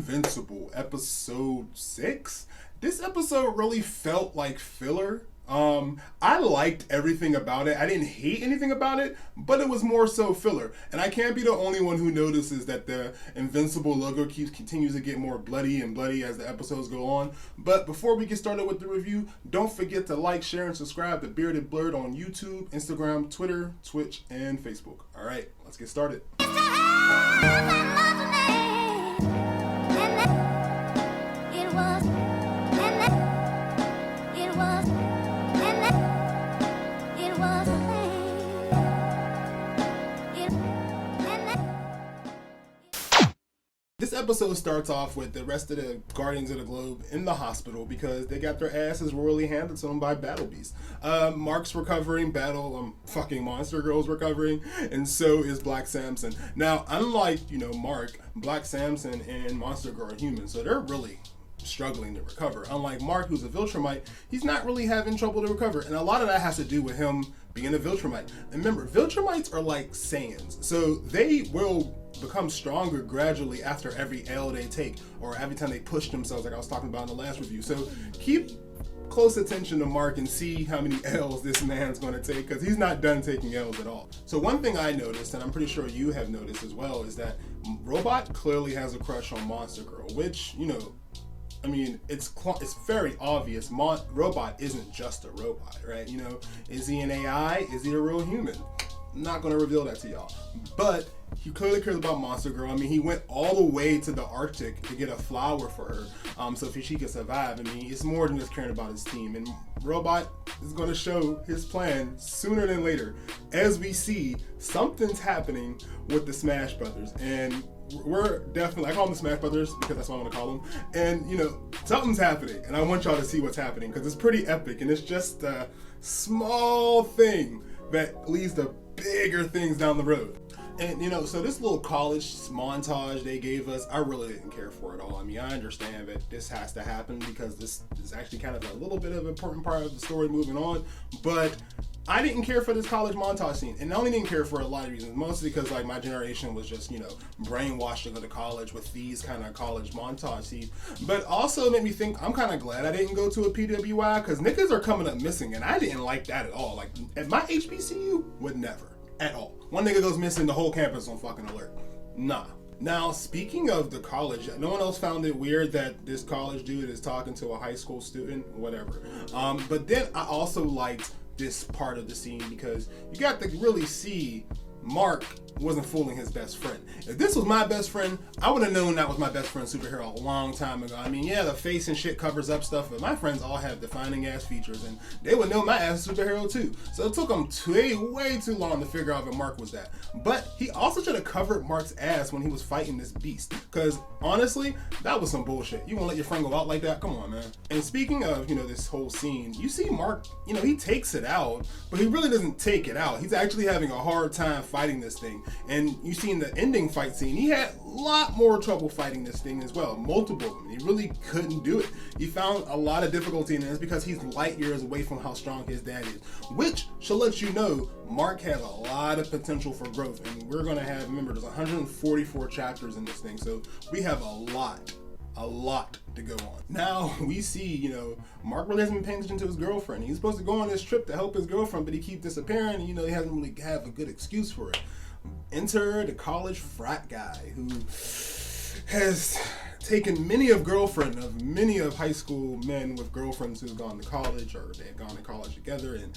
Invincible, episode 6. This episode really felt like filler. I liked everything about it. I didn't hate anything about it, but it was more so filler. And I can't be the only one who notices that the Invincible logo continues to get more bloody and bloody as the episodes go on. But before we get started with the review, don't forget to like, share, and subscribe to Bearded Blerd on YouTube, Instagram, Twitter, Twitch, and Facebook. All right, let's get started. This episode starts off with the rest of the Guardians of the Globe in the hospital because they got their asses royally handed to them by Battle Beast. Mark's recovering, fucking Monster Girl's recovering, and so is Black Samson. Now, unlike, Mark, Black Samson and Monster Girl are human, so they're really struggling to recover. Unlike Mark, who's a Viltrumite, he's not really having trouble to recover, and a lot of that has to do with him being a Viltrumite. And remember, Viltrumites are like Saiyans, so they will become stronger gradually after every L they take, or every time they push themselves, like I was talking about in the last review. So keep close attention to Mark and see how many L's this man's going to take, because he's not done taking L's at all. So one thing I noticed, and I'm pretty sure you have noticed as well, is that Robot clearly has a crush on Monster Girl, which, it's very obvious. Robot isn't just a robot, right? Is he an AI? Is he a real human? I'm not going to reveal that to y'all. But he clearly cares about Monster Girl. He went all the way to the Arctic to get a flower for her, so she could survive. It's more than just caring about his team. And Robot is going to show his plan sooner than later. As we see, something's happening with the Smash Brothers. And we're definitely, I call them the Smash Brothers because that's what I want to call them. And, something's happening. And I want y'all to see what's happening because it's pretty epic. And it's just a small thing that leads to bigger things down the road. And, so this little college montage they gave us, I really didn't care for it all. I understand that this has to happen because this is actually kind of a little bit of an important part of the story moving on, but I didn't care for this college montage scene. And I only didn't care for a lot of reasons, mostly because my generation was just, brainwashed to go to college with these kind of college montage scenes. But also it made me think, I'm kind of glad I didn't go to a PWI because niggas are coming up missing, and I didn't like that at all. Like, at my HBCU, would never. At all. One nigga goes missing, the whole campus on fucking alert. Nah. Now, speaking of the college, no one else found it weird that this college dude is talking to a high school student? Whatever. But then I also liked this part of the scene because you got to really see Mark wasn't fooling his best friend. If this was my best friend, I would have known that was my best friend superhero a long time ago. Yeah, the face and shit covers up stuff, but my friends all have defining ass features, and they would know my ass is superhero too. So it took them way too long to figure out that Mark was that. But he also should have covered Mark's ass when he was fighting this beast, because honestly, that was some bullshit. You gonna let your friend go out like that? Come on, man. And speaking of, this whole scene, you see Mark, he takes it out, but he really doesn't take it out. He's actually having a hard time fighting this thing. And you see in the ending fight scene, he had a lot more trouble fighting this thing as well. Multiple of them. He really couldn't do it. He found a lot of difficulty in this because he's light years away from how strong his dad is. Which should let you know Mark has a lot of potential for growth. And we're going to have, remember, there's 144 chapters in this thing. So we have a lot to go on. Now we see, Mark really hasn't been paying attention to his girlfriend. He's supposed to go on this trip to help his girlfriend, but he keeps disappearing. And, he hasn't really have a good excuse for it. Enter the college frat guy who has taken many of high school men with girlfriends who've gone to college or they've gone to college together, and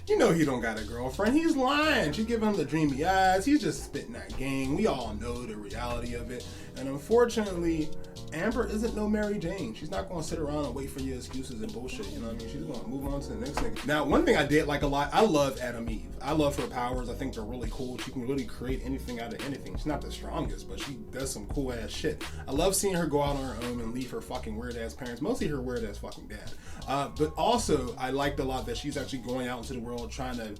he don't got a girlfriend. He's lying. She's giving him the dreamy eyes. He's just spitting that game. We all know the reality of it. And unfortunately, Amber isn't no Mary Jane. She's not going to sit around and wait for your excuses and bullshit. She's going to move on to the next thing. Now, one thing I did like a lot, I love Adam Eve. I love her powers. I think they're really cool. She can really create anything out of anything. She's not the strongest, but she does some cool ass shit. I love seeing her go out on her own and leave her fucking weird ass parents, mostly her weird ass fucking dad. But also, I liked a lot that she's actually going out into the world trying to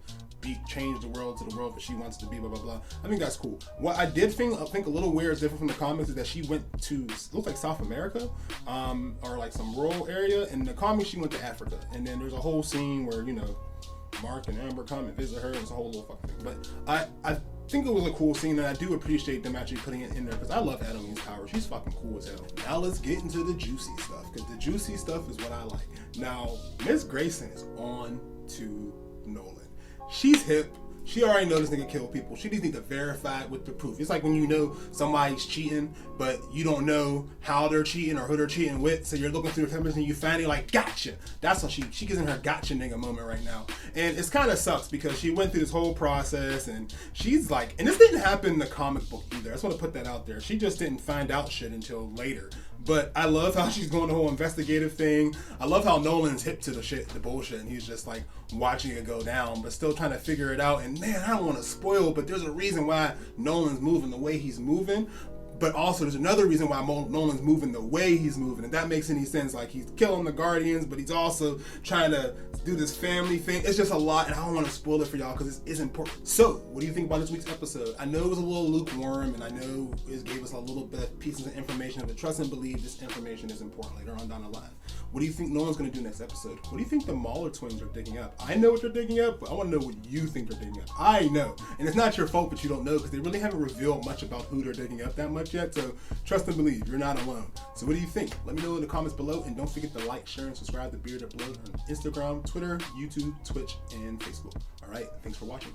change the world to the world that she wants to be, blah, blah, blah. I think that's cool. What I did think a little weird is different from the comics is that she went to, looks like South America, or like some rural area. In the comics, she went to Africa. And then there's a whole scene where, Mark and Amber come and visit her, and it's a whole little fucking thing. But I think it was a cool scene, and I do appreciate them actually putting it in there because I love Adam's power. She's fucking cool as hell. Now let's get into the juicy stuff, because the juicy stuff is what I like. Now, Miss Grayson is on to Nolan. She's hip. She already knows this nigga kill people. She just need to verify it with the proof. It's like when you know somebody's cheating, but you don't know how they're cheating or who they're cheating with. So you're looking through the cameras and you finally like, gotcha. That's what she gets in her gotcha nigga moment right now. And it's kind of sucks because she went through this whole process and she's like, and this didn't happen in the comic book either. I just want to put that out there. She just didn't find out shit until later. But I love how she's going the whole investigative thing. I love how Nolan's hip to the bullshit, and he's just like watching it go down, but still trying to figure it out. And man, I don't want to spoil, but there's a reason why Nolan's moving the way he's moving. But also there's another reason why Nolan's moving the way he's moving. And that makes any sense. Like, he's killing the Guardians, but he's also trying to do this family thing. It's just a lot, and I don't want to spoil it for y'all because it's important. So, what do you think about this week's episode? I know it was a little lukewarm, and I know it gave us a little bit of pieces of information, but trust and believe this information is important later on down the line. What do you think Nolan's going to do next episode? What do you think the Mauler twins are digging up? I know what they're digging up, but I want to know what you think they're digging up. I know. And it's not your fault that you don't know, because they really haven't revealed much about who they're digging up that much yet. So trust and believe, you're not alone. So what do you think? Let me know in the comments below, and don't forget to like, share, and subscribe to Blerd on Instagram, Twitter, YouTube, Twitch, and Facebook. All right, thanks for watching.